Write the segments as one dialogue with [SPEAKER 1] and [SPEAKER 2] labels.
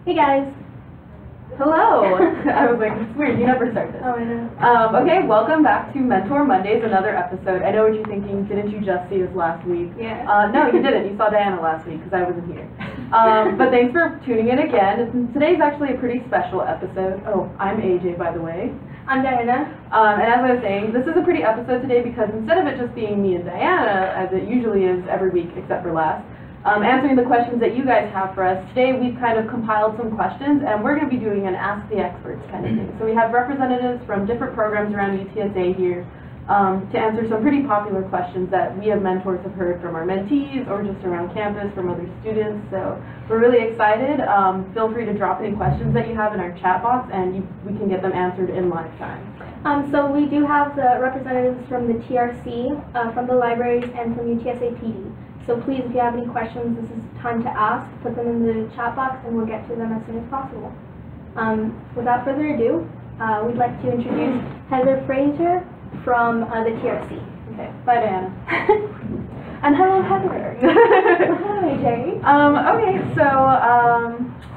[SPEAKER 1] Hey guys.
[SPEAKER 2] Hello. I was like, it's weird, you never start this.
[SPEAKER 1] Oh, I know.
[SPEAKER 2] Okay, welcome back to Mentor Mondays, another episode. I know what you're thinking, didn't you just see us last week?
[SPEAKER 1] Yeah.
[SPEAKER 2] No, you didn't. You saw Diana last week because I wasn't here. But thanks for tuning in again. Today's actually a pretty special episode. Oh, I'm AJ, by the way.
[SPEAKER 1] I'm Diana.
[SPEAKER 2] And as I was saying, this is a pretty episode today because instead of it just being me and Diana, as it usually is every week except for last, answering the questions that you guys have for us, today we've kind of compiled some questions and we're going to be doing an Ask the Experts kind of thing. So we have representatives from different programs around UTSA here to answer some pretty popular questions that we as mentors have heard from our mentees or just around campus from other students. So we're really excited. Feel free to drop any questions that you have in our chat box and we can get them answered in live time.
[SPEAKER 1] So we do have the representatives from the TRC, from the libraries, and from UTSA PD. So please, if you have any questions, this is time to ask. Put them in the chat box and we'll get to them as soon as possible. Without further ado, we'd like to introduce Heather Fraser from the TRC.
[SPEAKER 2] Okay, bye Diana.
[SPEAKER 1] And hello Heather. Hello AJ.
[SPEAKER 2] Okay, so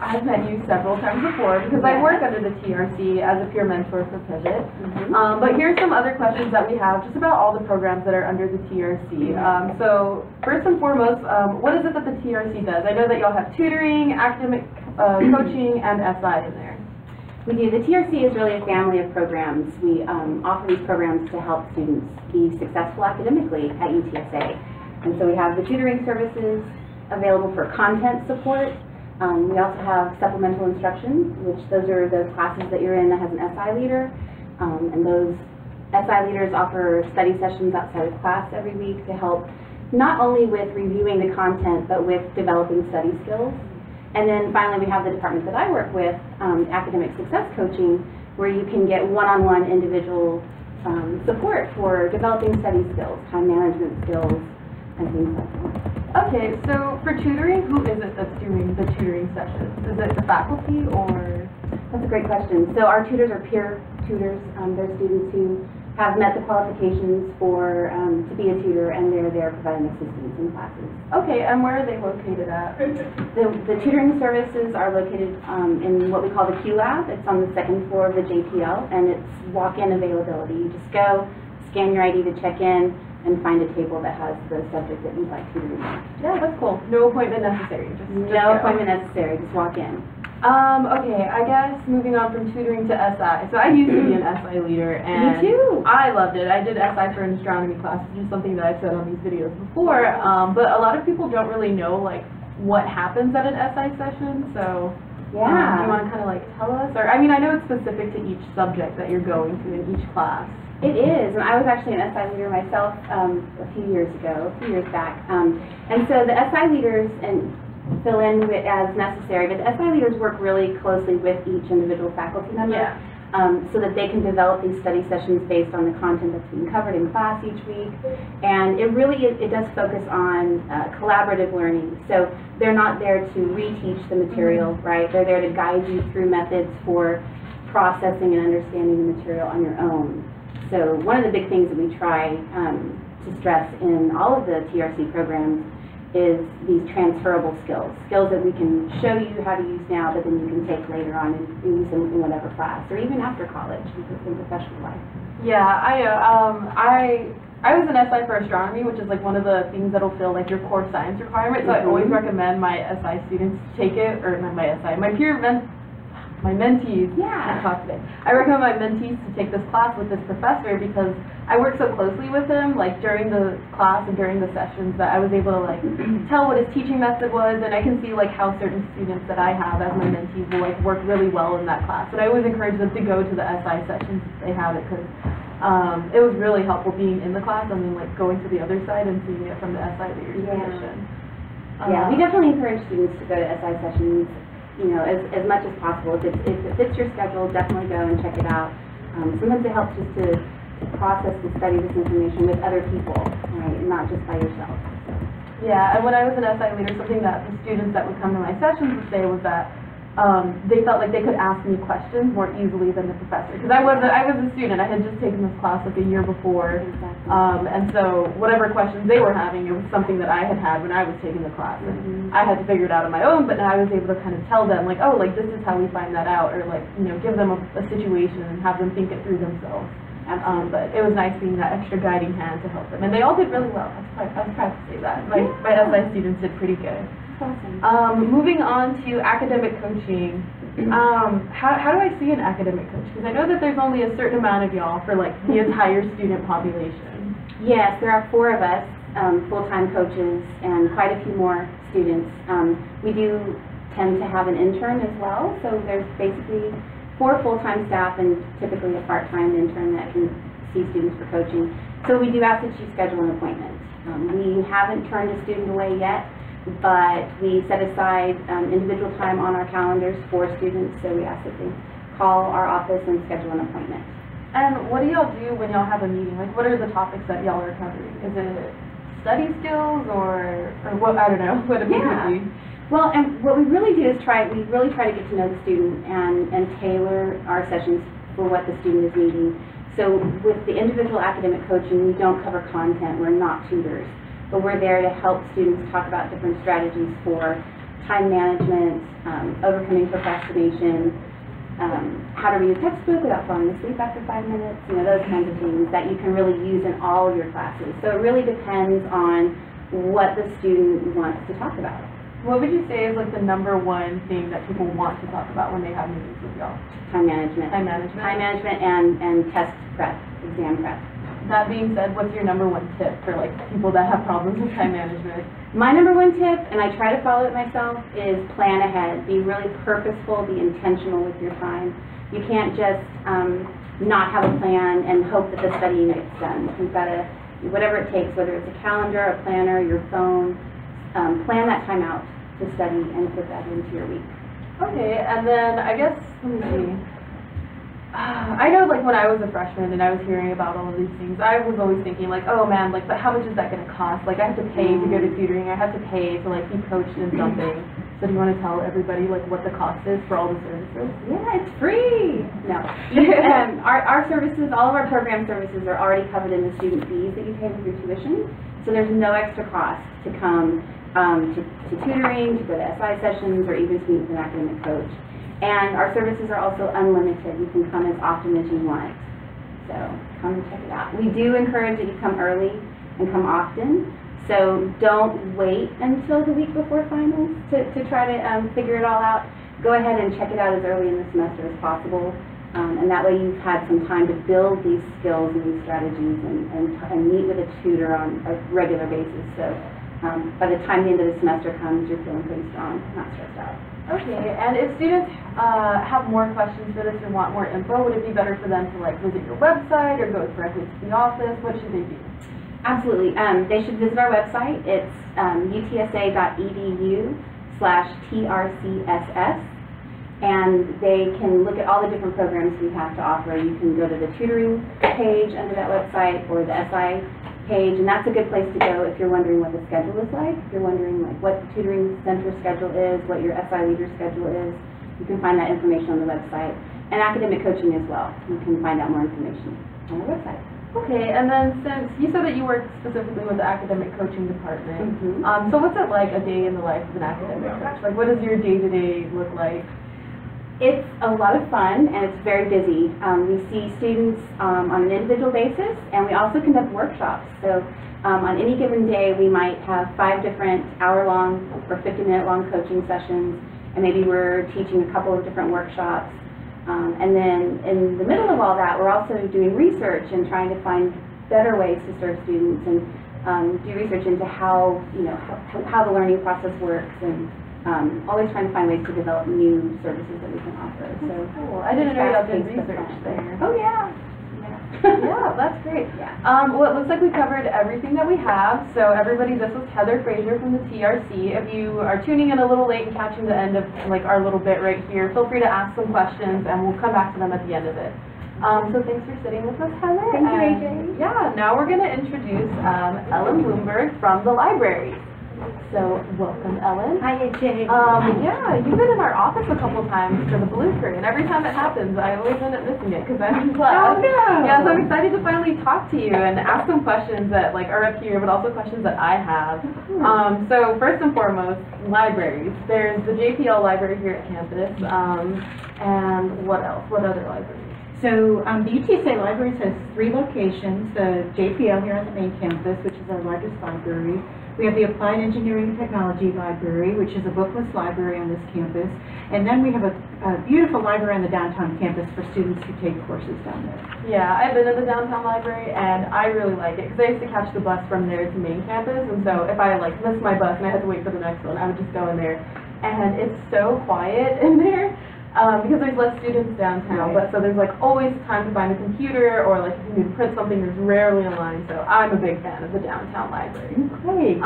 [SPEAKER 2] I've met you several times before because I work under the TRC as a peer mentor for Pivot. But here's some other questions that we have just about all the programs that are under the TRC. So first and foremost, what is it that the TRC does? I know that y'all have tutoring, academic coaching, and SI in there.
[SPEAKER 3] We do. The TRC is really a family of programs. We offer these programs to help students be successful academically at UTSA. And so we have the tutoring services available for content support. We also have supplemental instruction, which those are those classes that you're in that has an SI leader. And those SI leaders offer study sessions outside of class every week to help not only with reviewing the content, but with developing study skills. And then finally, we have the department that I work with, academic success coaching, where you can get one-on-one individual support for developing study skills, time management skills, and things like that.
[SPEAKER 2] Okay, so for tutoring, who is it that's doing the tutoring sessions? Is it the faculty or?
[SPEAKER 3] That's a great question. So our tutors are peer tutors. They're students who have met the qualifications for to be a tutor, and they're there providing assistance in classes.
[SPEAKER 2] Okay, and where are they located at?
[SPEAKER 3] The tutoring services are located in what we call the Q Lab. It's on the second floor of the JPL, and it's walk-in availability. You just go, scan your ID to check in, and find a table that has the subject that you'd like tutoring on.
[SPEAKER 2] Yeah, that's cool. No appointment necessary. Just
[SPEAKER 3] no appointment necessary. Just walk in.
[SPEAKER 2] Okay, I guess moving on from tutoring to SI. So I used to be an SI leader, and
[SPEAKER 3] me too.
[SPEAKER 2] I loved it. I did SI for an astronomy class, which is something that I've said on these videos before. But a lot of people don't really know like what happens at an SI session. So
[SPEAKER 3] yeah,
[SPEAKER 2] do you want to kind of like tell us? Or I mean, I know it's specific to each subject that you're going to in each class.
[SPEAKER 3] It is, and I was actually an SI leader myself a few years back. And so the SI leaders fill in as necessary, but the SI leaders work really closely with each individual faculty member so that they can develop these study sessions based on the content that's being covered in class each week. And it really it does focus on collaborative learning. So they're not there to reteach the material, right? They're there to guide you through methods for processing and understanding the material on your own. So one of the big things that we try to stress in all of the TRC programs is these transferable skills that we can show you how to use now, but then you can take later on and use them in whatever class, or even after college, in professional life.
[SPEAKER 2] Yeah, I was an SI for astronomy, which is like one of the things that'll fill like your core science requirement. So I always recommend my SI students take it, or not my SI, my mentees.
[SPEAKER 3] Yeah.
[SPEAKER 2] I recommend my mentees to take this class with this professor because I work so closely with him, like during the class and during the sessions, that I was able to like tell what his teaching method was, and I can see like how certain students that I have as my mentees will like work really well in that class. But I always encourage them to go to the SI sessions if they have it, because it was really helpful being in the class and then like going to the other side and seeing it from the SI leader's position.
[SPEAKER 3] Yeah, we definitely encourage students to go to SI sessions, you know, as much as possible. If it fits your schedule, definitely go and check it out. Sometimes it helps just to process and study this information with other people, right, and not just by yourself. So.
[SPEAKER 2] Yeah, and when I was an SI leader, something that the students that would come to my sessions would say was that they felt like they could ask me questions more easily than the professor. Because I was a student, I had just taken this class like a year before, and so whatever questions they were having, it was something that I had when I was taking the class, and I had to figure it out on my own. But now I was able to kind of tell them like, oh, like this is how we find that out, or like give them a situation and have them think it through themselves. But it was nice being that extra guiding hand to help them, and they all did really well. I was proud to say that. My SI students did pretty good.
[SPEAKER 3] Awesome.
[SPEAKER 2] Moving on to academic coaching, how do I see an academic coach? Because I know that there's only a certain amount of y'all for like the entire student population.
[SPEAKER 3] Yes, there are 4 of us, full-time coaches, and quite a few more students. We do tend to have an intern as well, so there's basically 4 full-time staff and typically a part-time intern that can see students for coaching. So we do ask that you schedule an appointment. We haven't turned a student away yet, but we set aside individual time on our calendars for students, so we ask that they call our office and schedule an appointment.
[SPEAKER 2] And what do y'all do when y'all have a meeting? Like, what are the topics that y'all are covering? Is it study skills or what? I don't know. What do people do?
[SPEAKER 3] Well, and what we really do is we really try to get to know the student and tailor our sessions for what the student is needing. So with the individual academic coaching, we don't cover content. We're not tutors, but we're there to help students talk about different strategies for time management, overcoming procrastination, how to read a textbook without falling asleep after 5 minutes, those kinds of things that you can really use in all of your classes. So it really depends on what the student wants to talk about.
[SPEAKER 2] What would you say is like the #1 thing that people want to talk about when they have meetings with y'all?
[SPEAKER 3] Time management.
[SPEAKER 2] Time management?
[SPEAKER 3] Time management and test prep, exam prep.
[SPEAKER 2] That being said, what's your #1 tip for like people that have problems with time management?
[SPEAKER 3] My #1 tip, and I try to follow it myself, is plan ahead. Be really purposeful, be intentional with your time. You can't just not have a plan and hope that the studying gets done. You've got to, whatever it takes, whether it's a calendar, a planner, your phone, plan that time out to study and put that into your week.
[SPEAKER 2] Okay, and then I guess, let me see. I know like when I was a freshman and I was hearing about all of these things, I was always thinking like, oh man, like, but how much is that going to cost? Like I have to pay to go to tutoring, I have to pay to like be coached in something. So do you want to tell everybody like what the cost is for all the services?
[SPEAKER 3] Yeah, it's free! No. Our services, all of our program services are already covered in the student fees that you pay with your tuition. So there's no extra cost to come to tutoring, to go to SI sessions, or even to meet with an academic coach. And our services are also unlimited. You can come as often as you want. So come and check it out. We do encourage that you come early and come often. So don't wait until the week before finals to try to figure it all out. Go ahead and check it out as early in the semester as possible. And that way you've had some time to build these skills and these strategies and meet with a tutor on a regular basis. So by the time the end of the semester comes, you're feeling pretty strong, not stressed out.
[SPEAKER 2] Okay, and if students have more questions for this or want more info, would it be better for them to like visit your website or go directly to the office? What should they do?
[SPEAKER 3] Absolutely. They should visit our website. It's utsa.edu/TRCSS. And they can look at all the different programs we have to offer. You can go to the tutoring page under that website or the SI page, and that's a good place to go if you're wondering what the schedule is like. If you're wondering like what the tutoring center schedule is, what your SI leader schedule is, you can find that information on the website. And academic coaching as well. You can find out more information on our website.
[SPEAKER 2] Okay, and then since you said that you work specifically with the academic coaching department, so what's it like a day in the life of an academic coach? Like what does your day-to-day look like?
[SPEAKER 3] It's a lot of fun and it's very busy. We see students on an individual basis, and we also conduct workshops. So on any given day we might have 5 different hour-long or 50-minute-long coaching sessions, and maybe we're teaching a couple of different workshops. And then in the middle of all that, we're also doing research and trying to find better ways to serve students and do research into how the learning process works, and always trying to find ways to develop new services that we can offer. So
[SPEAKER 2] cool. I didn't know y'all did research there.
[SPEAKER 3] Oh yeah.
[SPEAKER 2] Yeah, that's great. Yeah. Well, it looks like we covered everything that we have. So everybody, this was Heather Frazier from the TRC. If you are tuning in a little late and catching the end of like our little bit right here, feel free to ask some questions and we'll come back to them at the end of it. So thanks for sitting with us, Heather.
[SPEAKER 3] Thank you, AJ.
[SPEAKER 2] Yeah, now we're going to introduce Ellen Bloomberg from the library. So, welcome, Ellen.
[SPEAKER 4] Hi, AJ.
[SPEAKER 2] Yeah, you've been in our office a couple times for the blueprint, and every time it happens, I always end up missing it because I'm in class.
[SPEAKER 4] Oh, no.
[SPEAKER 2] Yeah, so I'm excited to finally talk to you and ask some questions that are up here, but also questions that I have. So first and foremost, libraries. There's the JPL library here at campus, and what else? What other libraries?
[SPEAKER 4] So the UTSA Libraries has 3 locations, the JPL here on the main campus, which is our largest library. We have the Applied Engineering and Technology Library, which is a bookless library on this campus. And then we have a beautiful library on the downtown campus for students who take courses down there.
[SPEAKER 2] Yeah, I've been in the downtown library, and I really like it, because I used to catch the bus from there to main campus, and so if I missed my bus and I had to wait for the next one, I would just go in there. And it's so quiet in there. Because there's less students downtown, but so there's always time to find a computer, or if you need to print something, there's rarely a line. So I'm a big fan of the downtown library.
[SPEAKER 4] Great.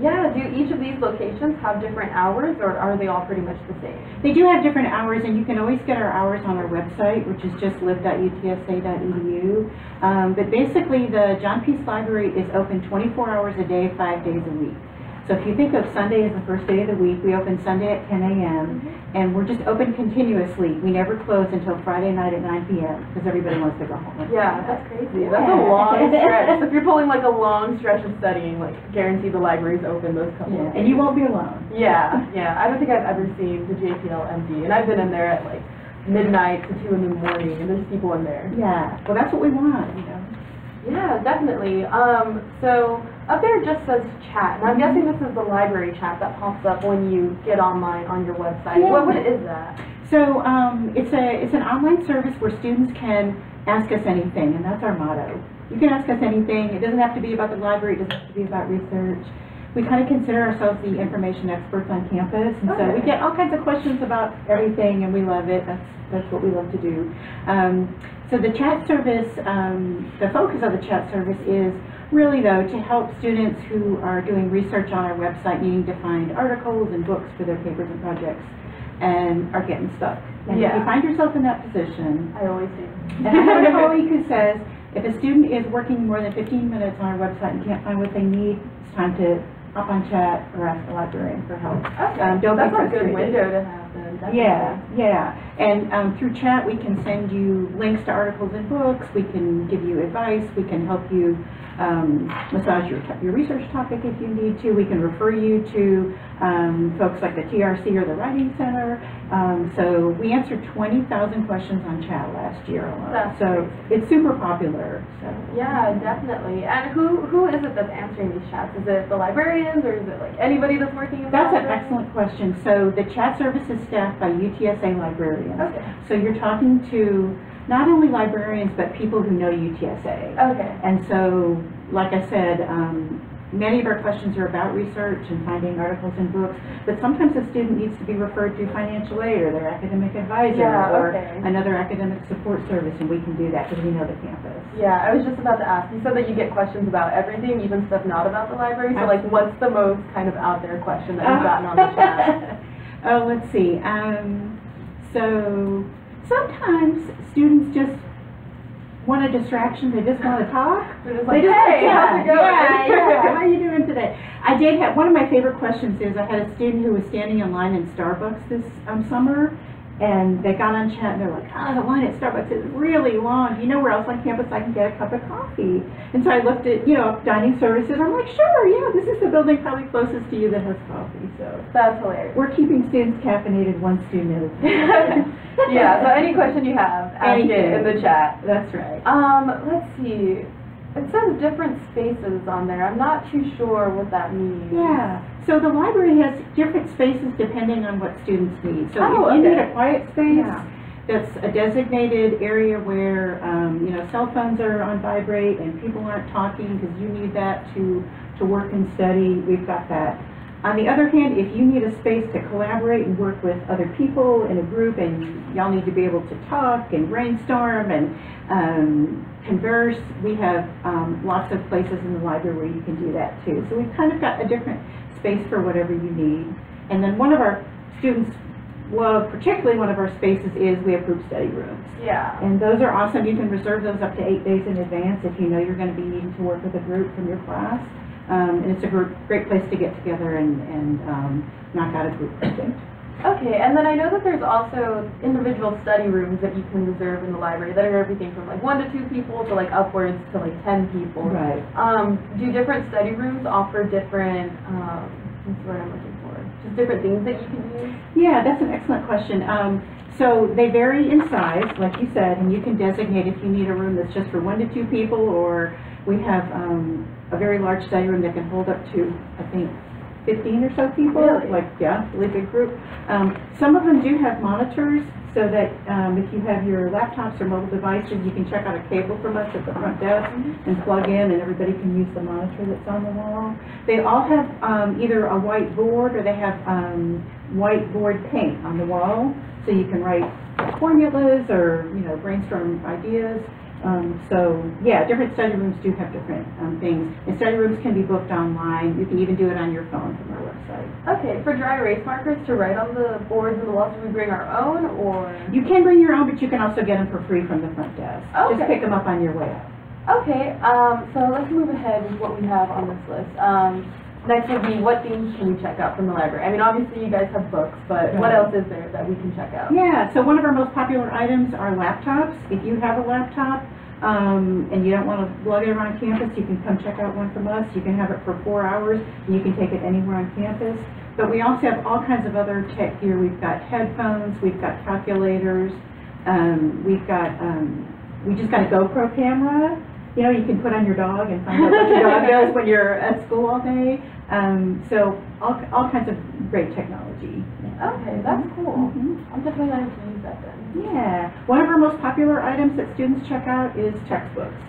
[SPEAKER 2] Yeah, do each of these locations have different hours, or are they all pretty much the same?
[SPEAKER 4] They do have different hours, and you can always get our hours on our website, which is just live.utsa.edu. But basically, the John Peace Library is open 24 hours a day, 5 days a week. So if you think of Sunday as the first day of the week, we open Sunday at 10 a.m. and we're just open continuously. We never close until Friday night at 9 p.m. because everybody wants to go home.
[SPEAKER 2] Yeah, that's crazy. That's a long stretch. So if you're pulling a long stretch of studying, guarantee the library's open those couple of days.
[SPEAKER 4] And you won't be alone.
[SPEAKER 2] Yeah, yeah. I don't think I've ever seen the JPL empty, and I've been in there at midnight to 2 in the morning, and there's people in there.
[SPEAKER 4] Yeah, well that's what we want,
[SPEAKER 2] Yeah, definitely. So up there it just says chat, and I'm guessing this is the library chat that pops up when you get online on your website.
[SPEAKER 4] Yeah.
[SPEAKER 2] What is that?
[SPEAKER 4] So it's an online service where students can ask us anything, and that's our motto. You can ask us anything. It doesn't have to be about the library. It doesn't have to be about research. We kind of consider ourselves the information experts on campus, and so we get all kinds of questions about everything, and we love it. That's what we love to do. So the chat service, the focus of the chat service is really, though, to help students who are doing research on our website, needing to find articles and books for their papers and projects, and are getting stuck. And if you find yourself in that position,
[SPEAKER 2] I always do.
[SPEAKER 4] and I have a colleague who says, if a student is working more than 15 minutes on our website and can't find what they need, it's time to hop on chat or ask the librarian for help.
[SPEAKER 2] Okay,
[SPEAKER 4] don't
[SPEAKER 2] that's
[SPEAKER 4] be
[SPEAKER 2] a
[SPEAKER 4] frustrated.
[SPEAKER 2] good window to have then. Definitely.
[SPEAKER 4] Yeah. And through chat, we can send you links to articles and books. We can give you advice. We can help you massage your research topic if you need to. We can refer you to folks like the TRC or the Writing Center. So we answered 20,000 questions on chat last year alone.
[SPEAKER 2] That's
[SPEAKER 4] so
[SPEAKER 2] crazy.
[SPEAKER 4] It's super popular. So.
[SPEAKER 2] Yeah, definitely. And who is it that's answering these chats? Is it the librarians, or is it anybody that's working in the
[SPEAKER 4] That's an
[SPEAKER 2] library?
[SPEAKER 4] excellent question. So the chat service is staffed by UTSA librarians.
[SPEAKER 2] Okay.
[SPEAKER 4] So you're talking to not only librarians, but people who know UTSA.
[SPEAKER 2] Okay.
[SPEAKER 4] And so, like I said, many of our questions are about research and finding articles and books, but sometimes a student needs to be referred to financial aid or their academic advisor or another academic support service, and we can do that because we know the campus.
[SPEAKER 2] Yeah, I was just about to ask. You said that you get questions about everything, even stuff not about the library. So,
[SPEAKER 4] Absolutely.
[SPEAKER 2] what's the most kind of out there question that you've gotten on the chat?
[SPEAKER 4] Oh, let's see. So sometimes students just want a distraction. They just want to talk.
[SPEAKER 2] They're just
[SPEAKER 4] They
[SPEAKER 2] like, hey, how's it going?
[SPEAKER 4] Yeah. How are you doing today? I did have, one of my favorite questions is, I had a student who was standing in line in Starbucks this summer, and they got on chat and they're like, the line at Starbucks is really long. Do you know where else on campus I can get a cup of coffee? And so I looked at, dining services. I'm like, sure, yeah, this is the building probably closest to you that has coffee. So
[SPEAKER 2] That's hilarious.
[SPEAKER 4] we're keeping students caffeinated one student at a time.
[SPEAKER 2] Yeah, so any question you have, ask it in the chat.
[SPEAKER 4] That's right.
[SPEAKER 2] Let's see. It says different spaces on there. I'm not too sure what that means.
[SPEAKER 4] Yeah. So the library has different spaces depending on what students need. So if you need a quiet space, that's a designated area where cell phones are on vibrate and people aren't talking because you need that to work and study, we've got that. On the other hand, if you need a space to collaborate and work with other people in a group, and y'all need to be able to talk and brainstorm and converse, we have lots of places in the library where you can do that too. So we've kind of got a different space for whatever you need. And then one of our students, well, particularly one of our spaces is we have group study rooms.
[SPEAKER 2] Yeah.
[SPEAKER 4] And those are awesome. You can reserve those up to 8 days in advance if you know you're going to be needing to work with a group from your class. And it's a great place to get together and knock out a group project.
[SPEAKER 2] Okay, and then I know that there's also individual study rooms that you can reserve in the library that are everything from like 1 to 2 people to like upwards to like 10 people.
[SPEAKER 4] Right.
[SPEAKER 2] Do different study rooms offer different, what's the word I'm looking for? Just different things that you can use?
[SPEAKER 4] Yeah, that's an excellent question. So they vary in size, like you said, and you can designate if you need a room that's just for 1 to 2 people, or we have a very large study room that can hold up to, I think, 15 or so people.
[SPEAKER 2] Really?
[SPEAKER 4] Like, yeah, really big group. Some of them do have monitors, so that if you have your laptops or mobile devices, you can check out a cable from us at the front desk and plug in, and everybody can use the monitor that's on the wall. They all have either a white board, or they have whiteboard paint on the wall, so you can write formulas or, you know, brainstorm ideas. So yeah, different study rooms do have different things. And study rooms can be booked online. You can even do it on your phone from our website.
[SPEAKER 2] Okay, for dry erase markers to write on the boards and the walls, do we bring our own, or?
[SPEAKER 4] You can bring your own, but you can also get them for free from the front desk.
[SPEAKER 2] Okay.
[SPEAKER 4] Just pick them up on your way out.
[SPEAKER 2] Okay, so let's move ahead with what we have on this list. Next would be, what things can we check out from the library? I mean, obviously you guys have books, but what else is there that we can check out?
[SPEAKER 4] Yeah, so one of our most popular items are laptops. If you have a laptop and you don't want to lug it around campus, you can come check out one from us. You can have it for 4 hours, and you can take it anywhere on campus. But we also have all kinds of other tech gear. We've got headphones, we've got calculators, we just got a GoPro camera. You know, you can put on your dog and find out what your dog does when you're at school all day. So all kinds of great technology.
[SPEAKER 2] Okay, that's cool. I'm definitely going to use that then.
[SPEAKER 4] Yeah. One of our most popular items that students check out is textbooks.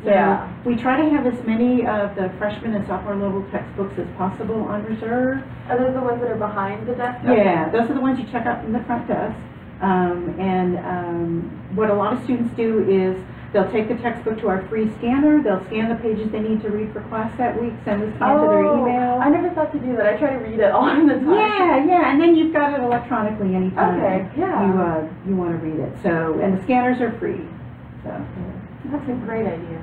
[SPEAKER 4] So
[SPEAKER 2] Yeah.
[SPEAKER 4] we try to have as many of the freshman and sophomore level textbooks as possible on reserve.
[SPEAKER 2] Are those the ones that are behind the desk?
[SPEAKER 4] Yeah, those are the ones you check out from the front desk. What a lot of students do is they'll take the textbook to our free scanner, they'll scan the pages they need to read for class that week, send the scan to their email.
[SPEAKER 2] I never thought to do that. I try to read it all the time.
[SPEAKER 4] Yeah, and then you've got it electronically anytime you want to read it. So, and the scanners are free. So
[SPEAKER 2] that's a great idea.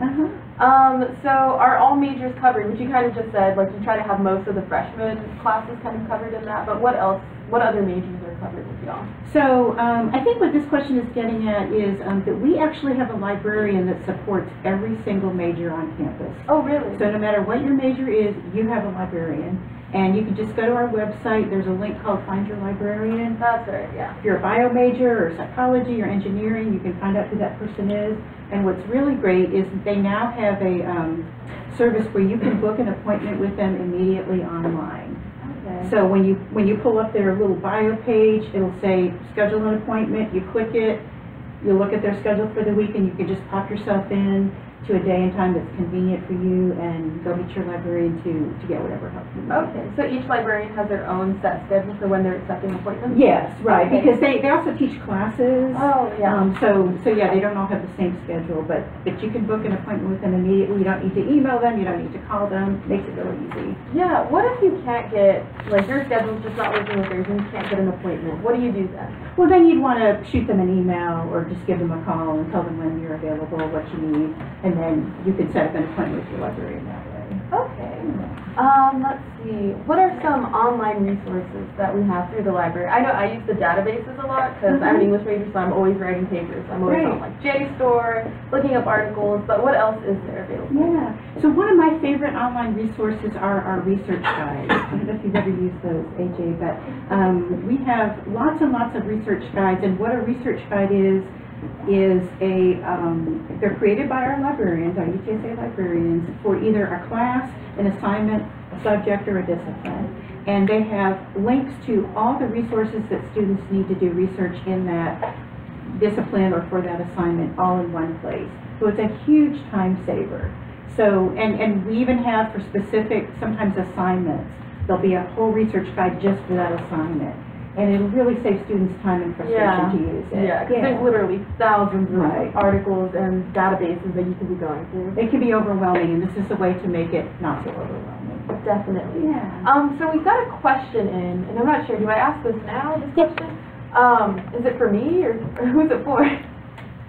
[SPEAKER 2] So are all majors covered? Which you kind of just said, like you try to have most of the freshman classes kind of covered in that, but what else? What other majors are covered with y'all?
[SPEAKER 4] So I think what this question is getting at is that we actually have a librarian that supports every single major on campus.
[SPEAKER 2] Oh, really?
[SPEAKER 4] So no matter what your major is, you have a librarian. And you can just go to our website. There's a link called Find Your Librarian.
[SPEAKER 2] That's right, yeah.
[SPEAKER 4] If you're a bio major or psychology or engineering, you can find out who that person is. And what's really great is they now have a service where you can book an appointment with them immediately online.
[SPEAKER 2] Okay.
[SPEAKER 4] So when you pull up their little bio page, it'll say schedule an appointment. You click it, you look at their schedule for the week, and you can just pop yourself in to a day and time that's convenient for you, and go meet your librarian to get whatever help you need.
[SPEAKER 2] Okay, so each librarian has their own set schedule for when they're accepting appointments?
[SPEAKER 4] Yes, right,
[SPEAKER 2] Okay.
[SPEAKER 4] because they also teach classes.
[SPEAKER 2] Oh, yeah.
[SPEAKER 4] So yeah, they don't all have the same schedule, but you can book an appointment with them immediately. You don't need to email them, you don't need to call them. Makes it really easy.
[SPEAKER 2] Yeah, what if you can't get, like your schedule's just not working with theirs and you can't get an appointment? What do you do then?
[SPEAKER 4] Well, then you'd want to shoot them an email or just give them a call and tell them when you're available, what you need, and then you can set up an appointment with your librarian that way.
[SPEAKER 2] Okay. Let's see. What are some online resources that we have through the library? I know I use the databases a lot because I'm an English major, so I'm always writing papers. I'm always on like JSTOR, looking up articles, but what else is there available?
[SPEAKER 4] Yeah. So one of my favorite online resources are our research guides. I don't know if you've ever used those, AJ, but we have lots and lots of research guides, and what a research guide is they're created by our librarians, our UTSA librarians, for either a class, an assignment, a subject, or a discipline. And they have links to all the resources that students need to do research in that discipline or for that assignment all in one place. So it's a huge time saver. So, and we even have for specific, sometimes assignments, there'll be a whole research guide just for that assignment. And it'll really save students time and frustration to use it.
[SPEAKER 2] Yeah, because there's literally thousands of
[SPEAKER 4] Right.
[SPEAKER 2] articles and databases that you could be going through.
[SPEAKER 4] It can be overwhelming, and this is a way to make it not so overwhelming.
[SPEAKER 2] Definitely.
[SPEAKER 4] Yeah.
[SPEAKER 2] So we've got a question in, and I'm not sure, do I ask this now, this question? Is it for me, or who's it for?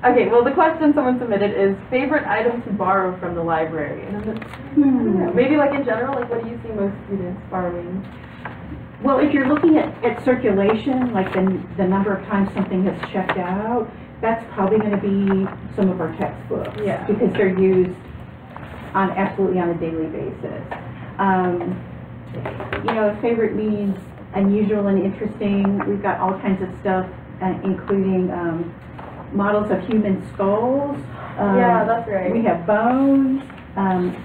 [SPEAKER 2] Okay, well, the question someone submitted is favorite item to borrow from the library. And I don't know, maybe like in general, like what do you see most students borrowing?
[SPEAKER 4] Well, if you're looking at circulation, like the number of times something has checked out, that's probably going to be some of our textbooks.
[SPEAKER 2] Yeah.
[SPEAKER 4] Because they're used absolutely on a daily basis. You know, favorite means unusual and interesting. We've got all kinds of stuff, including models of human skulls.
[SPEAKER 2] Yeah, that's right.
[SPEAKER 4] We have bones.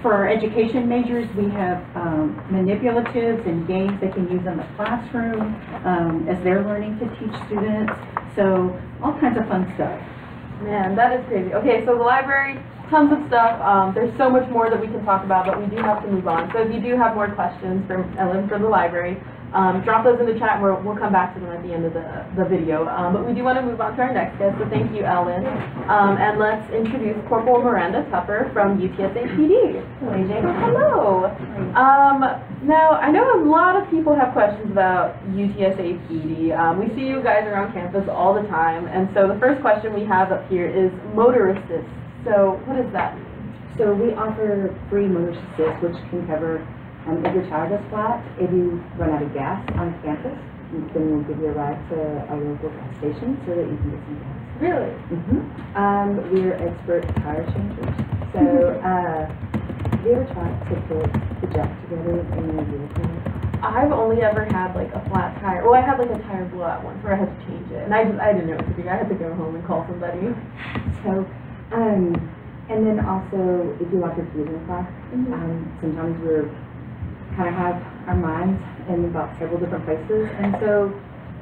[SPEAKER 4] For our education majors, we have manipulatives and games they can use in the classroom as they're learning to teach students. So all kinds of fun stuff.
[SPEAKER 2] Man, that is crazy. Okay, so the library, tons of stuff. There's so much more that we can talk about, but we do have to move on. So if you do have more questions for Ellen from the library, drop those in the chat. We'll come back to them at the end of the video. But we do want to move on to our next guest, so thank you, Ellen. And let's introduce Corporal Miranda Tupper from UTSA PD. Hello. Now, I know a lot of people have questions about UTSA PD. We see you guys around campus all the time, and so the first question we have up here is motor assist. So what does that mean?
[SPEAKER 5] So we offer free motor assist, which can cover if your tire goes flat, if you run out of gas on campus, then we'll give you a ride to a local gas station so that you can get some gas.
[SPEAKER 2] Really?
[SPEAKER 5] We're expert tire changers. So have you ever tried to put the jack together in your vehicle?
[SPEAKER 2] I've only ever had like a flat tire. Well, I had like a tire blowout once where I had to change it, and I didn't know what to do. I had to go home and call somebody.
[SPEAKER 5] So, and then also if you lock your keys in the car, sometimes we're kind of have our minds in about several different places, and so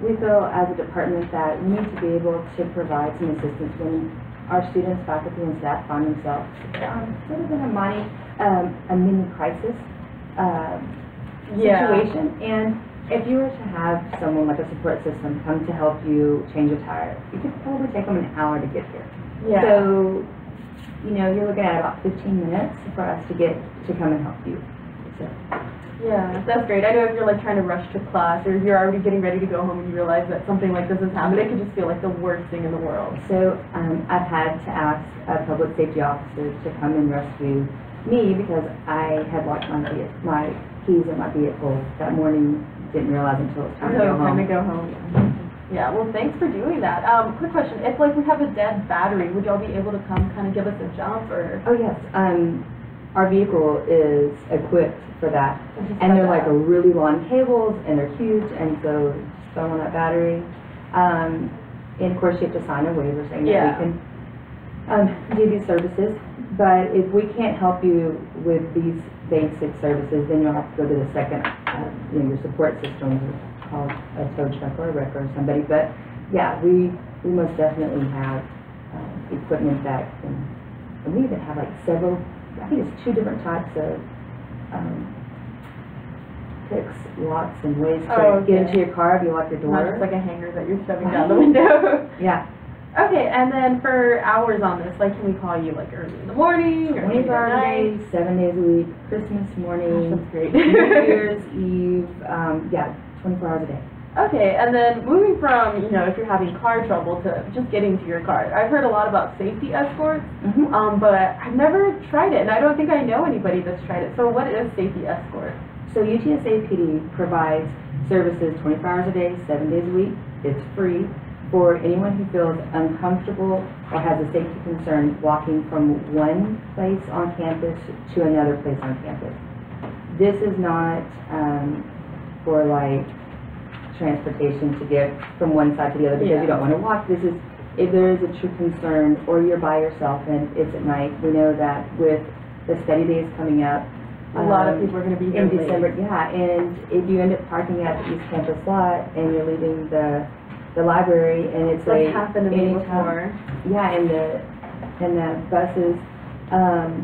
[SPEAKER 5] we feel as a department that we need to be able to provide some assistance when our students, faculty, and staff find themselves sort of in a mini crisis situation. And if you were to have someone like a support system come to help you change a tire, it could probably take them an hour to get here.
[SPEAKER 2] Yeah.
[SPEAKER 5] So, you know, you're looking at about 15 minutes for us to come and help you. So.
[SPEAKER 2] Yeah, that's great. I know if you're like trying to rush to class, or if you're already getting ready to go home and you realize that something like this has happened, it could just feel like the worst thing in the world.
[SPEAKER 5] So I've had to ask a public safety officer to come and rescue me because I had locked my keys in my vehicle that morning. Didn't realize until it was time to go home.
[SPEAKER 2] Time to go home. Yeah, well, thanks for doing that. Quick question: if like we have a dead battery, would y'all be able to come kind of give us a jump, or?
[SPEAKER 5] Oh yes. Our vehicle is equipped for that, and they're like really long cables, and they're huge, and so just throw on that battery. And of course, you have to sign a waiver saying that we can do these services. But if we can't help you with these basic services, then you'll have to go to the second, your support system, called a tow truck or a wrecker or somebody. But yeah, we most definitely have equipment that can, and we even have like several. I think it's 2 different types of picks, locks, and ways to get into your car if you lock your door.
[SPEAKER 2] Not just like a hanger that you're shoving down the window.
[SPEAKER 5] Yeah.
[SPEAKER 2] Okay, and then for hours on this, like, can we call you like early in the morning or
[SPEAKER 5] 24 hours a
[SPEAKER 2] night?
[SPEAKER 5] day, 7 days a week, Christmas morning,
[SPEAKER 2] That's great.
[SPEAKER 5] New Year's Eve, 24 hours a day.
[SPEAKER 2] Okay, and then moving from, if you're having car trouble to just getting to your car. I've heard a lot about safety escorts, but I've never tried it, and I don't think I know anybody that's tried it. So what is safety escort?
[SPEAKER 5] So UTSA PD provides services 24 hours a day, 7 days a week. It's free for anyone who feels uncomfortable or has a safety concern walking from one place on campus to another place on campus. This is not for like transportation to get from one side to the other because you don't want to walk. This is if there is a true concern or you're by yourself and it's at night. We know that with the study days coming up,
[SPEAKER 2] a lot of people are going to be here
[SPEAKER 5] in December. Yeah, and if you end up parking at the East Campus lot and you're leaving the library and it's
[SPEAKER 2] like
[SPEAKER 5] late,
[SPEAKER 2] happened to me before.
[SPEAKER 5] Yeah, and the buses,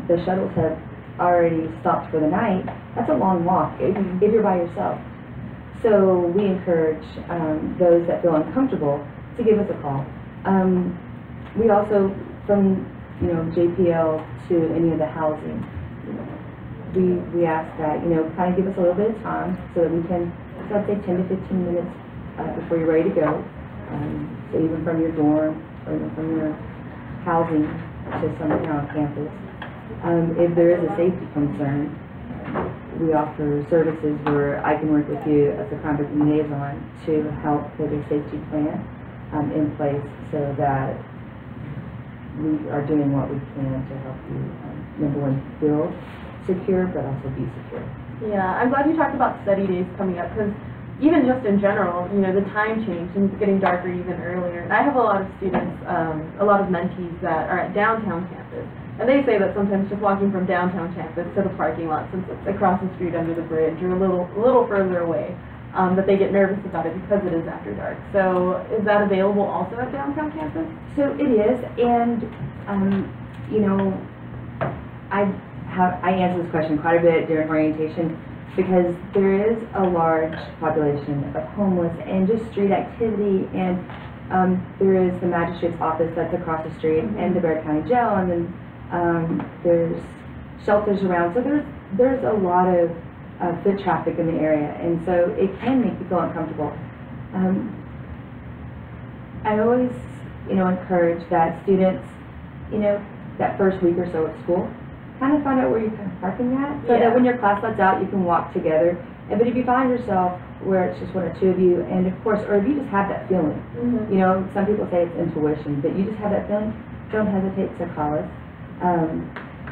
[SPEAKER 5] the shuttles have already stopped for the night. That's a long walk if you're by yourself. So we encourage those that feel uncomfortable to give us a call. We also, from JPL to any of the housing, we ask that kind of give us a little bit of time so that we can, so I'd say 10 to 15 minutes before you're ready to go. So even from your dorm or even from your housing to someone here on campus. If there is a safety concern, we offer services where I can work with you as a crime victim liaison to help put a safety plan in place so that we are doing what we can to help you, number one, feel secure, but also be secure.
[SPEAKER 2] Yeah, I'm glad you talked about study days coming up, because even just in general, you know, the time change and it's getting darker even earlier. And I have a lot of students, a lot of mentees that are at downtown campus, and they say that sometimes just walking from downtown campus to the parking lot, since it's across the street under the bridge or a little further away, that they get nervous about it because it is after dark. So is that available also at downtown campus?
[SPEAKER 5] So it is, and you know, I answer this question quite a bit during orientation because there is a large population of homeless and just street activity, and there is the magistrate's office that's across the street and the Rivera County Jail, and then there's shelters around. So there's a lot of foot traffic in the area, and so it can make you feel uncomfortable. I always, you know, encourage that students, you know, that first week or so of school, kind of find out where you're kind of parking at, so that when your class lets out, you can walk together. But if you find yourself where it's just one or two of you, and of course, or if you just have that feeling, you know, some people say it's intuition, but you just have that feeling, don't hesitate to call us.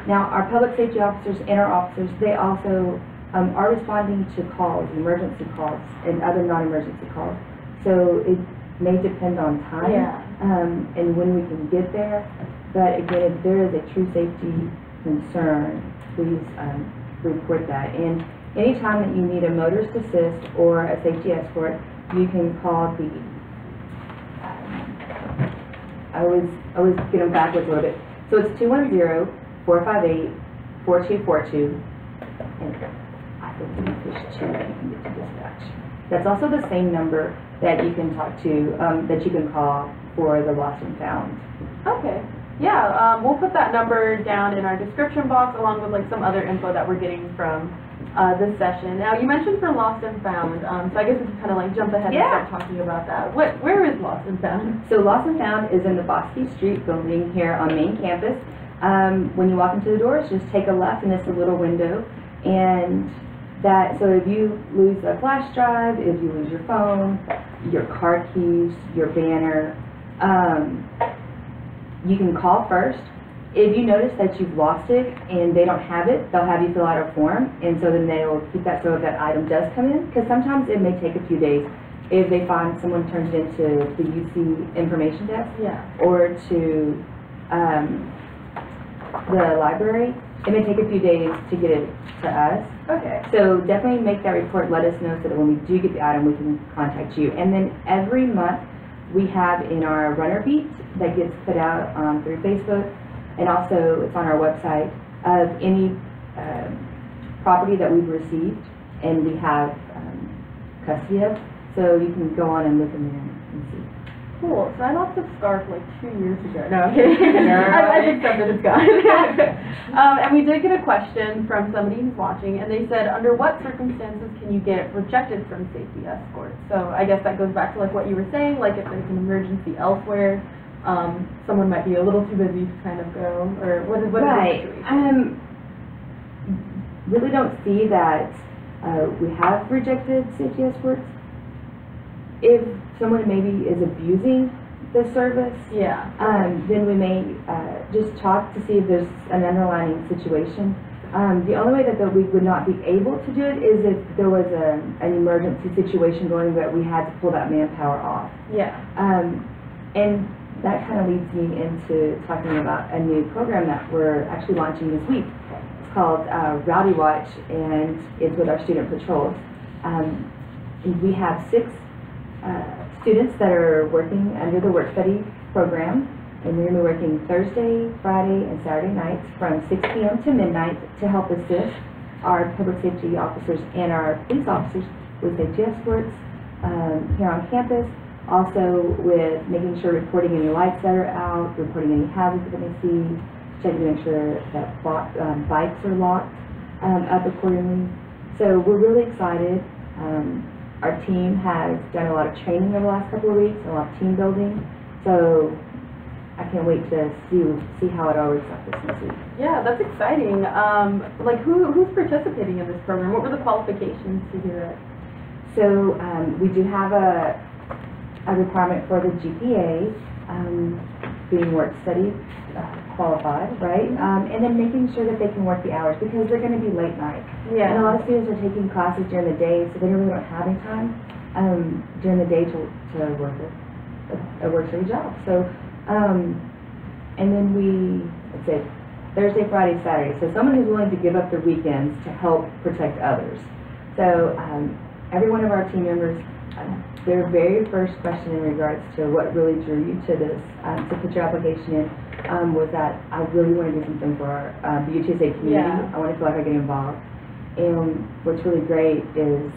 [SPEAKER 5] Now, our public safety officers and our officers, they also are responding to calls, emergency calls, and other non-emergency calls. So it may depend on time and when we can get there. But again, if there is a true safety concern, please report that. And anytime that you need a motorist assist or a safety escort, you can call the, I always get them backwards a little bit. So it's 210-458-4242, and I believe there's two that you can get to dispatch. That's also the same number that you can talk to, that you can call for the lost and found.
[SPEAKER 2] Okay. Yeah, we'll put that number down in our description box along with like some other info that we're getting from this session. Now, you mentioned for Lost and Found, so I guess we can kind of like jump ahead and start talking about that. Where is Lost and Found?
[SPEAKER 5] So Lost and Found is in the Bosque Street building here on main campus. When you walk into the doors, just take a left and it's a little window. And so if you lose a flash drive, if you lose your phone, your car keys, your banner, you can call first. If you notice that you've lost it and they don't have it, they'll have you fill out a form, and so then they'll keep that so if that item does come in, because sometimes it may take a few days. If they find someone turns it into the UC information desk or to the library, it may take a few days to get it to us.
[SPEAKER 2] Okay.
[SPEAKER 5] So definitely make that report, let us know so that when we do get the item, we can contact you. And then every month we have in our runner beat that gets put out through Facebook, and also it's on our website, of any property that we've received and we have custody of. So you can go on and look in there and see.
[SPEAKER 2] Cool. So I lost a scarf like 2 years ago. No, I'm kidding. I've accepted it's gone. And we did get a question from somebody who's watching, and they said, under what circumstances can you get rejected from safety escort? So I guess that goes back to like what you were saying, like if there's an emergency elsewhere, someone might be a little too busy to kind of go, or what is the situation?
[SPEAKER 5] Really don't see that we have rejected safety escorts. If someone maybe is abusing the service, then we may just talk to see if there's an underlying situation. The only way that we would not be able to do it is if there was an emergency situation going that we had to pull that manpower off. And that kind of leads me into talking about a new program that we're actually launching this week. It's called Rowdy Watch, and it's with our student patrols. We have 6 students that are working under the work study program, and we're going to be working Thursday, Friday, and Saturday nights from 6 p.m. to midnight to help assist our public safety officers and our police officers with safety escorts here on campus. Also with making sure reporting any lights that are out, reporting any hazards that they see, checking to make sure that bikes are locked up accordingly. So we're really excited. Our team has done a lot of training over the last couple of weeks, a lot of team building. So I can't wait to see how it all works out this next week.
[SPEAKER 2] Yeah, that's exciting. Like who's participating in this program? What were the qualifications to do it?
[SPEAKER 5] So we do have a requirement for the GPA, being work study qualified, right? And then making sure that they can work the hours because they're going to be late night.
[SPEAKER 2] Yeah.
[SPEAKER 5] And a lot of students are taking classes during the day, so they really don't have any time during the day to work a work study job. So, and then let's say Thursday, Friday, Saturday. So someone who's willing to give up their weekends to help protect others. So every one of our team members, their very first question in regards to what really drew you to this, to put your application in, was that I really want to do something for the UTSA community.
[SPEAKER 2] Yeah. I
[SPEAKER 5] want to feel like I get involved. And what's really great is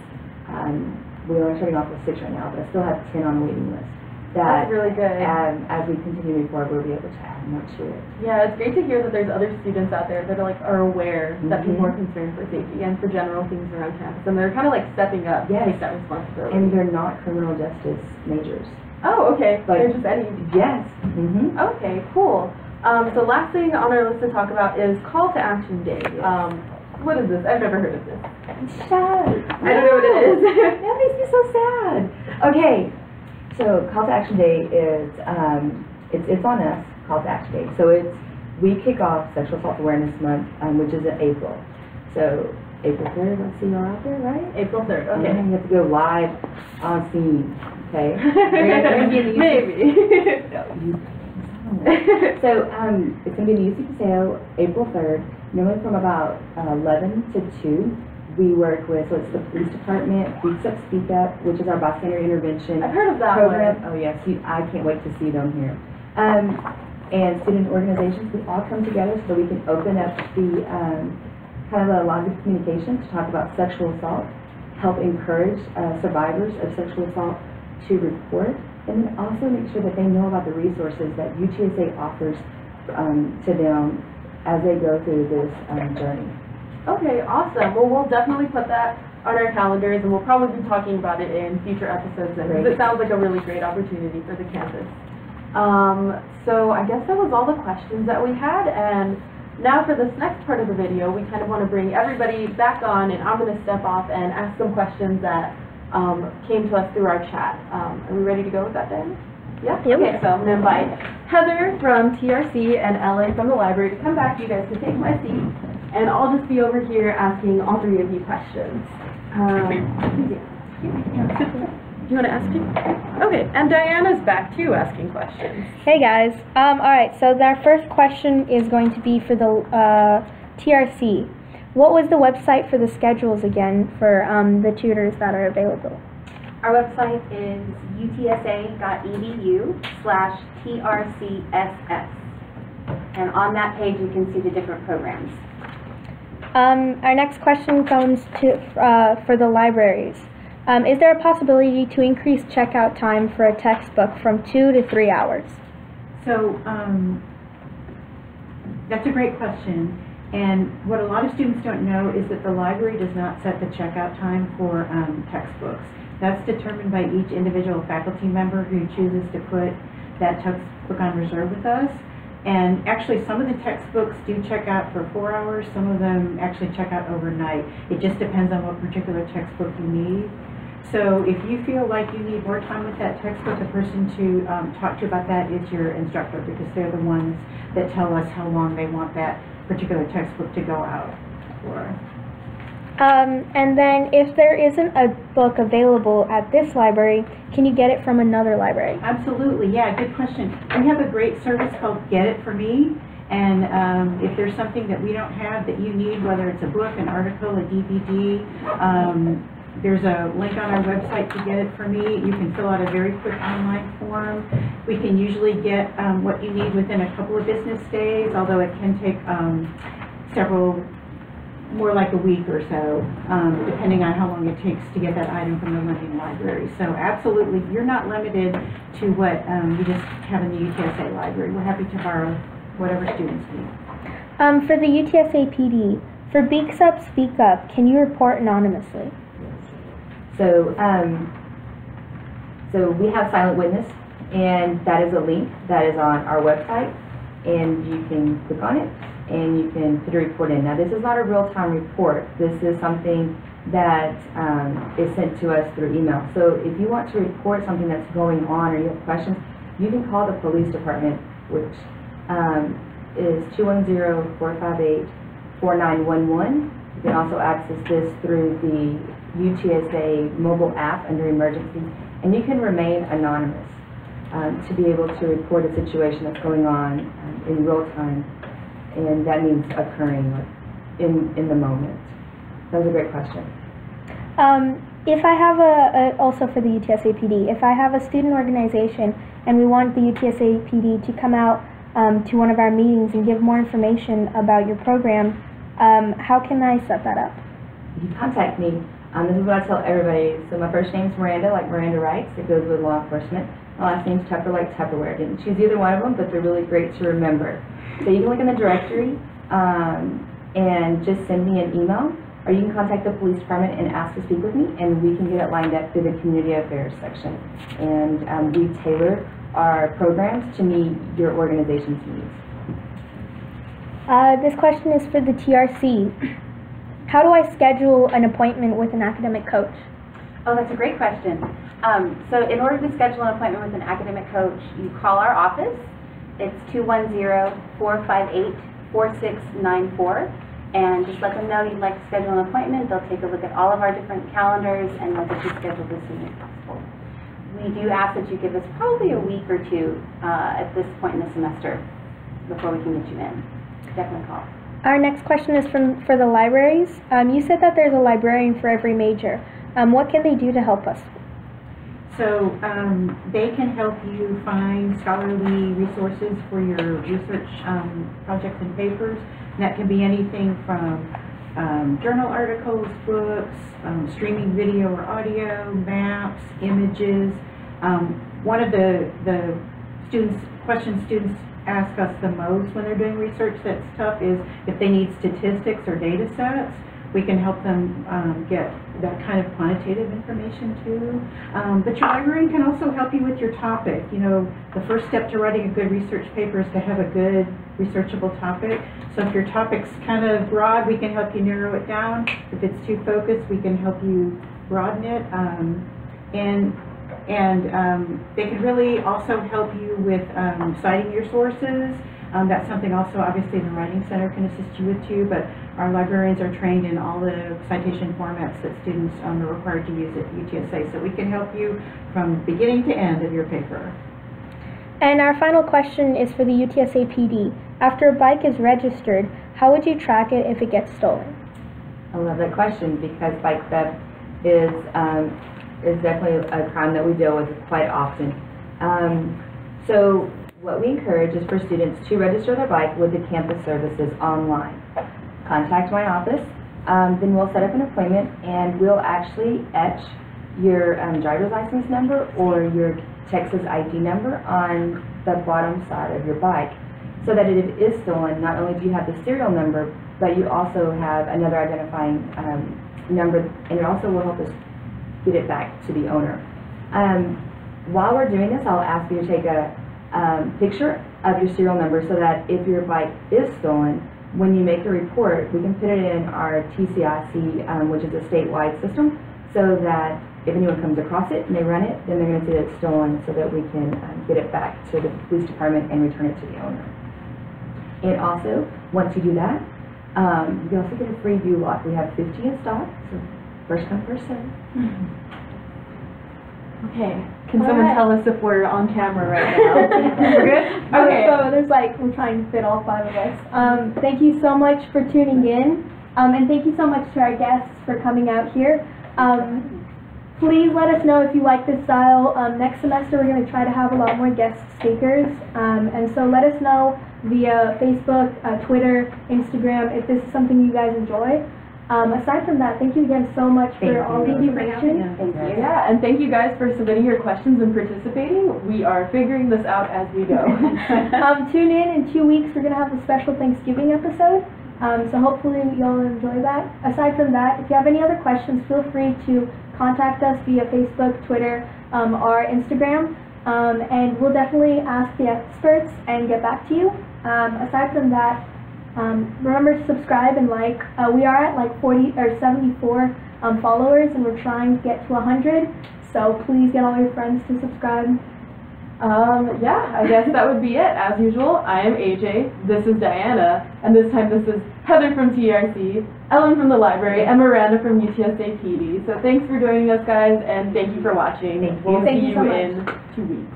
[SPEAKER 5] we're only starting off with 6 right now, but I still have 10 on the waiting list.
[SPEAKER 2] That's really good.
[SPEAKER 5] As we continue moving forward, we'll be able to add more to it.
[SPEAKER 2] Yeah, it's great to hear that there's other students out there that are aware that people are concerned for safety and for general things around campus, and they're kind of like stepping up to take that responsibility.
[SPEAKER 5] And they're not criminal justice majors.
[SPEAKER 2] Oh, okay.
[SPEAKER 5] Like,
[SPEAKER 2] they're just any.
[SPEAKER 5] Yes.
[SPEAKER 2] Okay, cool. So last thing on our list to talk about is Call to Action Day.
[SPEAKER 5] Yes.
[SPEAKER 2] What is this? I've never heard of this.
[SPEAKER 5] Sad.
[SPEAKER 2] I don't know what it is.
[SPEAKER 5] That makes me so sad. Okay. So Call to Action Day is, it's on us, Call to Action Day. So we kick off Sexual Assault Awareness Month, which is in April. So April 3rd, let's see, you're out there, right?
[SPEAKER 2] April 3rd, okay.
[SPEAKER 5] You have to go live on scene, okay? You're gonna be in the
[SPEAKER 2] Maybe.
[SPEAKER 5] So it's going to be in UC Paseo, April 3rd, normally from about 11 to 2. We work with, so it's the police department, Speak Up, Speak Up, which is our bystander intervention
[SPEAKER 2] I've heard of that
[SPEAKER 5] program.
[SPEAKER 2] one.
[SPEAKER 5] Oh yes, I can't wait to see them here. And student organizations, we all come together so that we can open up the kind of a line of communication to talk about sexual assault, help encourage survivors of sexual assault to report, and then also make sure that they know about the resources that UTSA offers to them as they go through this journey.
[SPEAKER 2] Okay, awesome. Well, we'll definitely put that on our calendars, and we'll probably be talking about it in future episodes, because it sounds like a really great opportunity for the campus. So I guess that was all the questions that we had, and now for this next part of the video, we kind of want to bring everybody back on, and I'm going to step off and ask some questions that came to us through our chat. Are we ready to go with that, Diana? Yeah?
[SPEAKER 1] Yep.
[SPEAKER 2] Okay, so I'm going to invite Heather from TRC and Ellen from the library to come back. You guys can take my seat, and I'll just be over here asking all 3 of you questions. Do you want to ask me? Okay, and Diana's back too, asking questions.
[SPEAKER 1] Hey guys. All right. So our first question is going to be for the TRC. What was the website for the schedules again for the tutors that are available?
[SPEAKER 3] Our website is utsa.edu/TRCSS. And on that page you can see the different programs.
[SPEAKER 1] Our next question comes to for the libraries. Is there a possibility to increase checkout time for a textbook from 2 to 3 hours?
[SPEAKER 4] So that's a great question. And what a lot of students don't know is that the library does not set the checkout time for textbooks. That's determined by each individual faculty member who chooses to put that textbook on reserve with us. And actually some of the textbooks do check out for 4 hours, some of them actually check out overnight. It just depends on what particular textbook you need. So if you feel like you need more time with that textbook, the person to talk to about that is your instructor, because they're the ones that tell us how long they want that particular textbook to go out for.
[SPEAKER 1] And then if there isn't a book available at this library, can you get it from another library?
[SPEAKER 4] Absolutely, yeah, good question. We have a great service called Get It For Me, and if there's something that we don't have that you need, whether it's a book, an article, a DVD, there's a link on our website to Get It For Me. You can fill out a very quick online form. We can usually get what you need within a couple of business days, although it can take several, more like a week or so, depending on how long it takes to get that item from the lending library. So absolutely, you're not limited to what you just have in the UTSA library. We're happy to borrow whatever students need.
[SPEAKER 1] For the UTSA PD, for Speak Up, Speak Up, can you report anonymously?
[SPEAKER 5] So, so we have silent witness And that is a link that is on our website, and you can click on it and you can put a report in. Now, this is not a real-time report. This is something that is sent to us through email. So if you want to report something that's going on or you have questions, you can call the police department, which is 210-458-4911. You can also access this through the UTSA mobile app under emergencies, and you can remain anonymous to be able to report a situation that's going on in real time, and that means occurring in the moment. That was a great question.
[SPEAKER 1] If I have also for the UTSA PD, if I have a student organization and we want the UTSA PD to come out to one of our meetings and give more information about your program, how can I set that up?
[SPEAKER 5] You can contact me. This is what I tell everybody. So my first name is Miranda, like Miranda Wrights. It goes with law enforcement. My last name is Tupper, like Tupperware. I didn't choose either one of them, but they're really great to remember. So you can look in the directory and just send me an email, or you can contact the police department and ask to speak with me, and we can get it lined up through the community affairs section. And we tailor our programs to meet your organization's needs.
[SPEAKER 1] This question is for the TRC. How do I schedule an appointment with an academic coach?
[SPEAKER 3] Oh, that's a great question. So in order to schedule an appointment with an academic coach, you call our office. It's 210-458-4694. And just let them know you'd like to schedule an appointment. They'll take a look at all of our different calendars and they'll get you scheduled as soon as possible. We do ask that you give us probably a week or two at this point in the semester before we can get you in. Definitely call.
[SPEAKER 1] Our next question is for the libraries. You said that there's a librarian for every major. What can they do to help us?
[SPEAKER 4] So they can help you find scholarly resources for your research projects and papers. And that can be anything from journal articles, books, streaming video or audio, maps, images. One of the questions students ask us the most when they're doing research that's tough is if they need statistics or data sets. We can help them get that kind of quantitative information too. But your librarian can also help you with your topic. You know, the first step to writing a good research paper is to have a good researchable topic. So if your topic's kind of broad, we can help you narrow it down. If it's too focused, we can help you broaden it. They can really also help you with citing your sources. That's something also obviously the Writing Center can assist you with too, but our librarians are trained in all the citation formats that students are required to use at UTSA, so we can help you from beginning to end of your paper.
[SPEAKER 1] And our final question is for the UTSA PD. After a bike is registered, how would you track it if it gets stolen?
[SPEAKER 5] I love that question because bike theft is definitely a crime that we deal with quite often. So what we encourage is for students to register their bike with the campus services online. Contact my office, then we'll set up an appointment and we'll actually etch your driver's license number or your Texas ID number on the bottom side of your bike so that if it is stolen, not only do you have the serial number, but you also have another identifying number, and it also will help us get it back to the owner. While we're doing this, I'll ask you to take a picture of your serial number so that if your bike is stolen, when you make a report, we can put it in our TCIC, which is a statewide system, so that if anyone comes across it and they run it, then they're going to see that it's stolen so that we can get it back to the police department and return it to the owner. And also, once you do that, you also get a free view lock. We have 50 in stock, so first come, first serve.
[SPEAKER 2] Okay, can someone tell us if we're on camera right now? We're good?
[SPEAKER 1] Okay, so there's we're trying to fit all 5 of us. Thank you so much for tuning in, and thank you so much to our guests for coming out here. Please let us know if you like this style. Next semester we're going to try to have a lot more guest speakers, and so let us know via Facebook, Twitter, Instagram if this is something you guys enjoy. Aside from that, thank you again so much for all the information.
[SPEAKER 3] Thank you.
[SPEAKER 2] Yeah, and thank you guys for submitting your questions and participating. We are figuring this out as we go.
[SPEAKER 1] Tune in 2 weeks. We're going to have a special Thanksgiving episode, so hopefully you'll enjoy that. Aside from that, if you have any other questions, feel free to contact us via Facebook, Twitter, or Instagram. And we'll definitely ask the experts and get back to you. Aside from that, remember to subscribe and like. We are at like 40 or 74 followers, and we're trying to get to 100. So please get all your friends to subscribe.
[SPEAKER 2] Yeah, I guess that would be it. As usual, I am AJ, this is Diana, and this time this is Heather from TRC, Ellen from the library, and Miranda from UTSA PD. So thanks for joining us, guys, and thank you for watching.
[SPEAKER 5] Thank you.
[SPEAKER 2] We'll
[SPEAKER 1] Thank
[SPEAKER 2] see
[SPEAKER 1] you so much.
[SPEAKER 2] in 2 weeks.